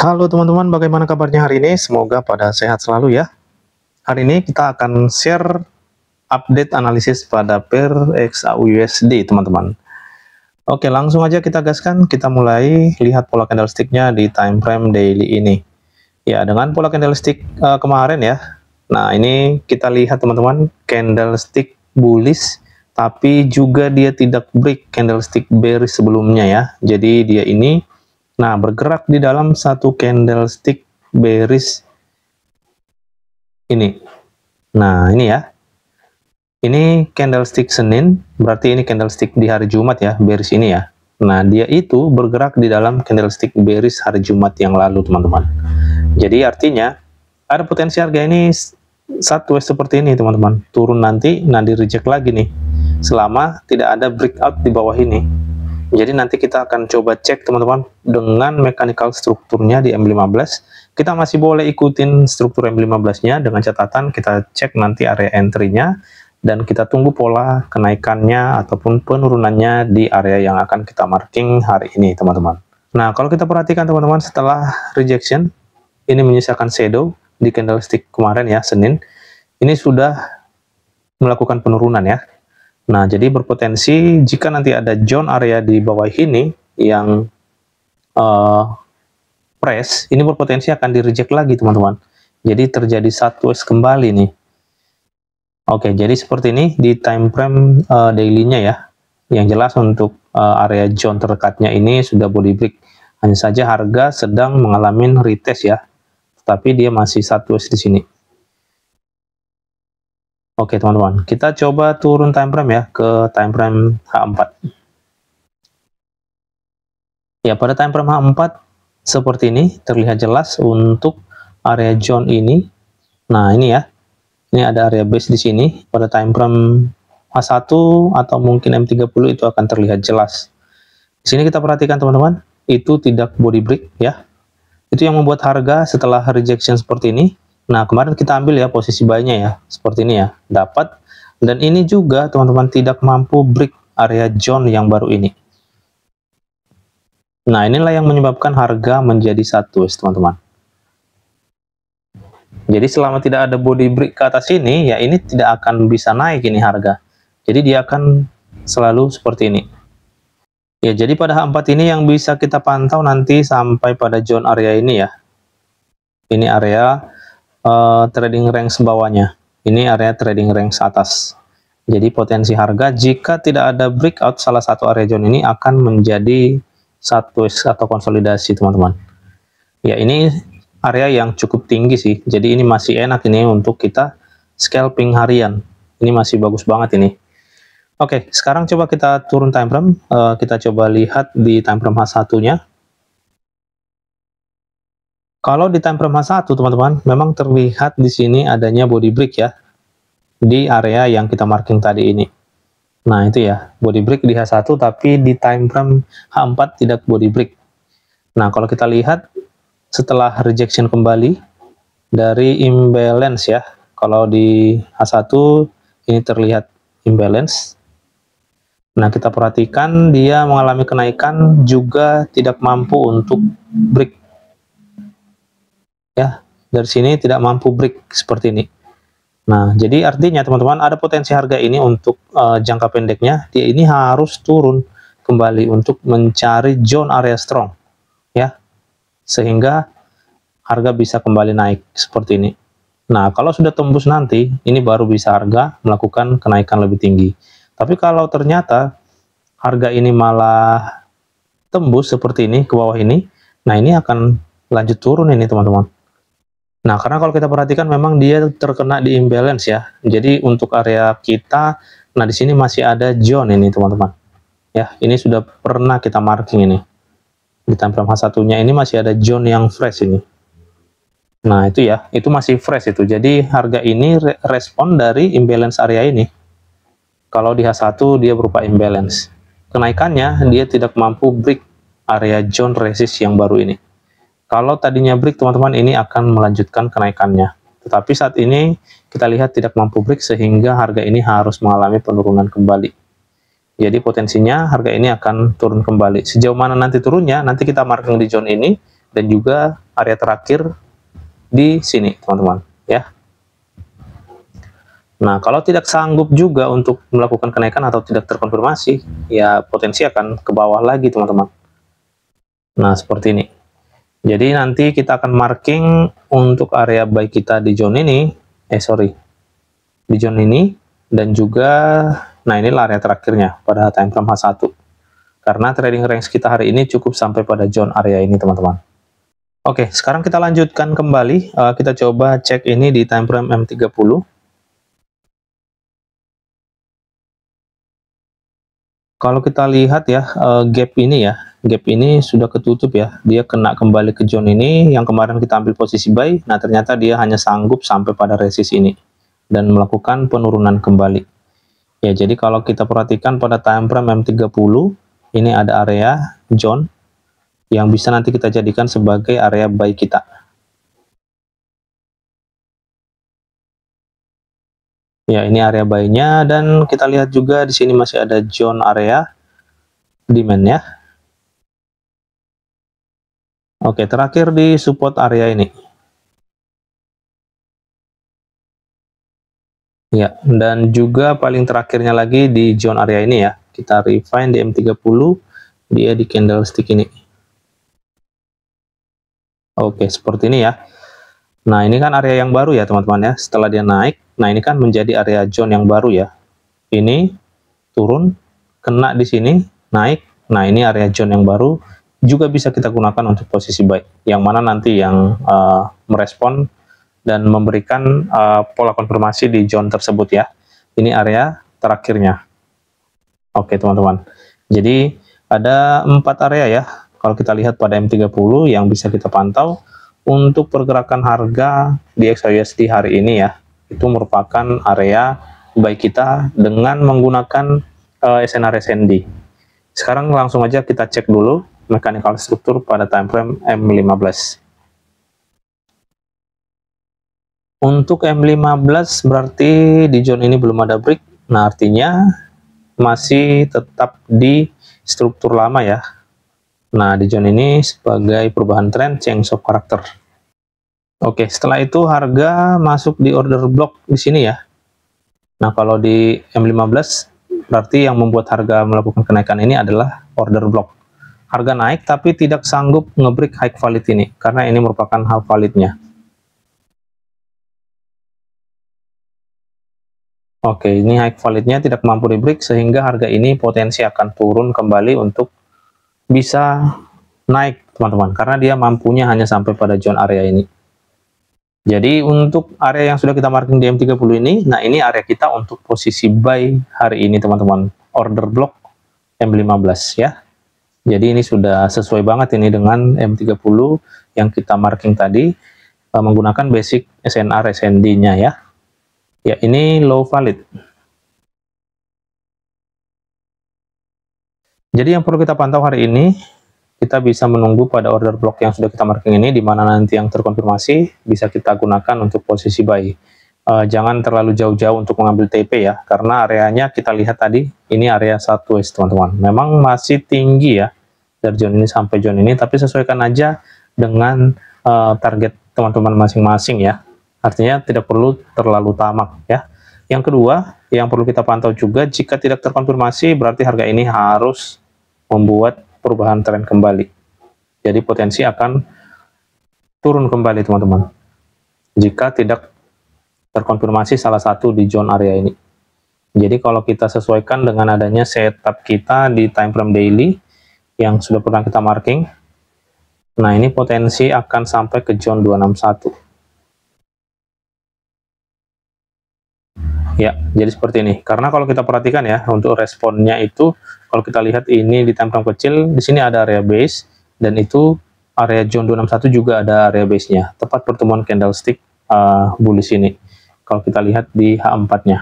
Halo teman-teman, bagaimana kabarnya hari ini? Semoga pada sehat selalu ya. Hari ini kita akan share update analisis pada pair XAUUSD teman-teman. Oke, langsung aja kita gaskan, kita mulai lihat pola candlestick-nya di time frame daily ini. Ya, dengan pola candlestick kemarin ya. Nah, ini kita lihat teman-teman, candlestick bullish, tapi juga dia tidak break candlestick bearish sebelumnya ya. Jadi dia ini bergerak di dalam satu candlestick bearish ini. Nah, ini ya. Ini candlestick Senin, berarti ini candlestick di hari Jumat ya, bearish ini ya. Nah, dia itu bergerak di dalam candlestick bearish hari Jumat yang lalu, teman-teman. Jadi artinya ada potensi harga ini sideways seperti ini, teman-teman. Turun nanti, di reject lagi nih. Selama tidak ada breakout di bawah ini. Jadi nanti kita akan coba cek teman-teman dengan mechanical strukturnya di M15. Kita masih boleh ikutin struktur M15-nya dengan catatan kita cek nanti area entry-nya dan kita tunggu pola kenaikannya ataupun penurunannya di area yang akan kita marking hari ini teman-teman. Nah, kalau kita perhatikan teman-teman setelah rejection ini menyisakan shadow di candlestick kemarin ya, Senin. Ini sudah melakukan penurunan ya. Nah, jadi berpotensi jika nanti ada zone area di bawah ini yang press, ini berpotensi akan di reject lagi teman-teman. Jadi terjadi sideways kembali nih. Oke, jadi seperti ini di time frame daily-nya ya. Yang jelas untuk area zone terdekatnya ini sudah body break. Hanya saja harga sedang mengalami retest ya. Tapi dia masih sideways di sini. Oke teman-teman, kita coba turun time frame ya ke time frame H4. Ya, pada time frame H4 seperti ini terlihat jelas untuk area zone ini. Nah, ini ya. Ini ada area base di sini. Pada time frame H1 atau mungkin M30 itu akan terlihat jelas. Di sini kita perhatikan teman-teman, itu tidak body break ya. Itu yang membuat harga setelah rejection seperti ini. Nah, kemarin kita ambil ya posisi buy-nya ya, seperti ini ya, dapat. Dan ini juga teman-teman tidak mampu break area zone yang baru ini. Nah, inilah yang menyebabkan harga menjadi sideways teman-teman. Jadi selama tidak ada body break ke atas ini, ya ini tidak akan bisa naik ini harga. Jadi dia akan selalu seperti ini. Ya, jadi pada H4 ini yang bisa kita pantau nanti sampai pada zone area ini ya. Ini area trading range bawahnya, ini area trading range atas. Jadi potensi harga jika tidak ada breakout salah satu area zone ini akan menjadi sideways atau konsolidasi teman-teman. Ya, ini area yang cukup tinggi sih, jadi ini masih enak ini untuk kita scalping harian. Ini masih bagus banget ini. Oke, sekarang coba kita turun time frame, kita coba lihat di time frame H1-nya. Kalau di time frame H1 teman-teman, memang terlihat di sini adanya body break ya, di area yang kita marking tadi ini. Nah itu ya, body break di H1 tapi di time frame H4 tidak body break. Nah kalau kita lihat setelah rejection kembali dari imbalance ya, kalau di H1 ini terlihat imbalance. Nah kita perhatikan dia mengalami kenaikan juga tidak mampu untuk break. Ya, dari sini tidak mampu break seperti ini. Nah, jadi artinya teman-teman ada potensi harga ini untuk jangka pendeknya, dia ini harus turun kembali untuk mencari zone area strong, ya, sehingga harga bisa kembali naik seperti ini. Nah, kalau sudah tembus nanti, ini baru bisa harga melakukan kenaikan lebih tinggi. Tapi kalau ternyata harga ini malah tembus seperti ini ke bawah ini, nah ini akan lanjut turun ini teman-teman. Nah, karena kalau kita perhatikan memang dia terkena di imbalance ya. Jadi untuk area kita, nah di sini masih ada zone ini teman-teman. Ya, ini sudah pernah kita marking ini. Di time frame H1-nya ini masih ada zone yang fresh ini. Nah, itu ya, itu masih fresh itu. Jadi harga ini respon dari imbalance area ini. Kalau di H1 dia berupa imbalance. Kenaikannya dia tidak mampu break area zone resist yang baru ini. Kalau tadinya break teman-teman ini akan melanjutkan kenaikannya. Tetapi saat ini kita lihat tidak mampu break sehingga harga ini harus mengalami penurunan kembali. Jadi potensinya harga ini akan turun kembali. Sejauh mana nanti turunnya, nanti kita marking di zone ini dan juga area terakhir di sini, teman-teman, ya. Nah, kalau tidak sanggup juga untuk melakukan kenaikan atau tidak terkonfirmasi, ya potensi akan ke bawah lagi, teman-teman. Nah, seperti ini. Jadi nanti kita akan marking untuk area buy kita di zone ini, di zone ini, dan juga, nah inilah area terakhirnya pada time frame H1. Karena trading range kita hari ini cukup sampai pada zone area ini, teman-teman. Oke, sekarang kita lanjutkan kembali. Kita coba cek ini di time frame M30. Kalau kita lihat ya, gap ini sudah ketutup ya. Dia kena kembali ke zone ini, yang kemarin kita ambil posisi buy. Nah, ternyata dia hanya sanggup sampai pada resist ini dan melakukan penurunan kembali. Ya, jadi kalau kita perhatikan pada time frame M30, ini ada area zone yang bisa nanti kita jadikan sebagai area buy kita. Ya, ini area buy-nya, dan kita lihat juga di sini masih ada zone area demand ya. Oke, terakhir di support area ini. Ya, dan juga paling terakhirnya lagi di zone area ini ya. Kita refine di M30, dia di candlestick ini. Oke, seperti ini ya. Nah, ini kan area yang baru ya, teman-teman ya. Setelah dia naik, nah ini kan menjadi area zone yang baru ya. Ini turun, kena di sini, naik. Nah, ini area zone yang baru, juga bisa kita gunakan untuk posisi buy. Yang mana nanti yang merespon dan memberikan pola konfirmasi di zone tersebut ya. Ini area terakhirnya. Oke, teman-teman. Jadi ada 4 area ya. Kalau kita lihat pada M30 yang bisa kita pantau untuk pergerakan harga di XAUSD hari ini ya. Itu merupakan area buy kita dengan menggunakan SNR SND. Sekarang langsung aja kita cek dulu mechanical struktur pada time frame M15. Untuk M15 berarti di zone ini belum ada break. Nah, artinya masih tetap di struktur lama ya. Nah, di zone ini sebagai perubahan tren, change of character. Oke, setelah itu harga masuk di order block di sini ya. Nah, kalau di M15 berarti yang membuat harga melakukan kenaikan ini adalah order block. Harga naik tapi tidak sanggup ngebreak high valid ini karena ini merupakan half validnya. Oke, ini high validnya tidak mampu di break sehingga harga ini potensi akan turun kembali untuk bisa naik, teman-teman, karena dia mampunya hanya sampai pada zone area ini. Jadi untuk area yang sudah kita marking di M30 ini, nah ini area kita untuk posisi buy hari ini, teman-teman. Order block M15 ya. Jadi ini sudah sesuai banget ini dengan M30 yang kita marking tadi menggunakan basic SNR SND-nya ya. Ya, ini low valid. Jadi yang perlu kita pantau hari ini, kita bisa menunggu pada order block yang sudah kita marking ini, di mana nanti yang terkonfirmasi bisa kita gunakan untuk posisi buy. Jangan terlalu jauh-jauh untuk mengambil TP ya, karena areanya kita lihat tadi, ini area 1S teman-teman. Memang masih tinggi ya, dari zone ini sampai zone ini, tapi sesuaikan aja dengan target teman-teman masing-masing ya. Artinya tidak perlu terlalu tamak ya. Yang kedua, yang perlu kita pantau juga, jika tidak terkonfirmasi berarti harga ini harus membuat perubahan tren kembali. Jadi potensi akan turun kembali, teman-teman, jika tidak terkonfirmasi salah satu di zone area ini. Jadi kalau kita sesuaikan dengan adanya setup kita di time frame daily yang sudah pernah kita marking, nah ini potensi akan sampai ke zone 261. Ya, jadi seperti ini. Karena kalau kita perhatikan ya, untuk responnya itu, kalau kita lihat ini di time frame kecil, di sini ada area base, dan itu area zone 261 juga ada area base-nya, tepat pertemuan candlestick bullish ini. Kalau kita lihat di H4-nya.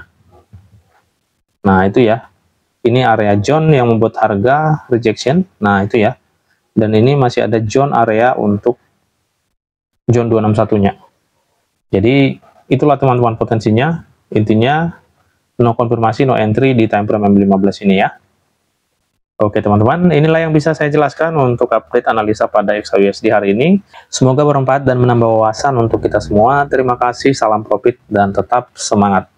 Nah, itu ya. Ini area zone yang membuat harga rejection. Nah, itu ya. Dan ini masih ada zone area untuk zone 261-nya. Jadi, itulah teman-teman potensinya. Intinya, no konfirmasi, no entry di time frame M15 ini ya. Oke teman-teman, inilah yang bisa saya jelaskan untuk update analisa pada XAUSD hari ini. Semoga bermanfaat dan menambah wawasan untuk kita semua. Terima kasih, salam profit, dan tetap semangat.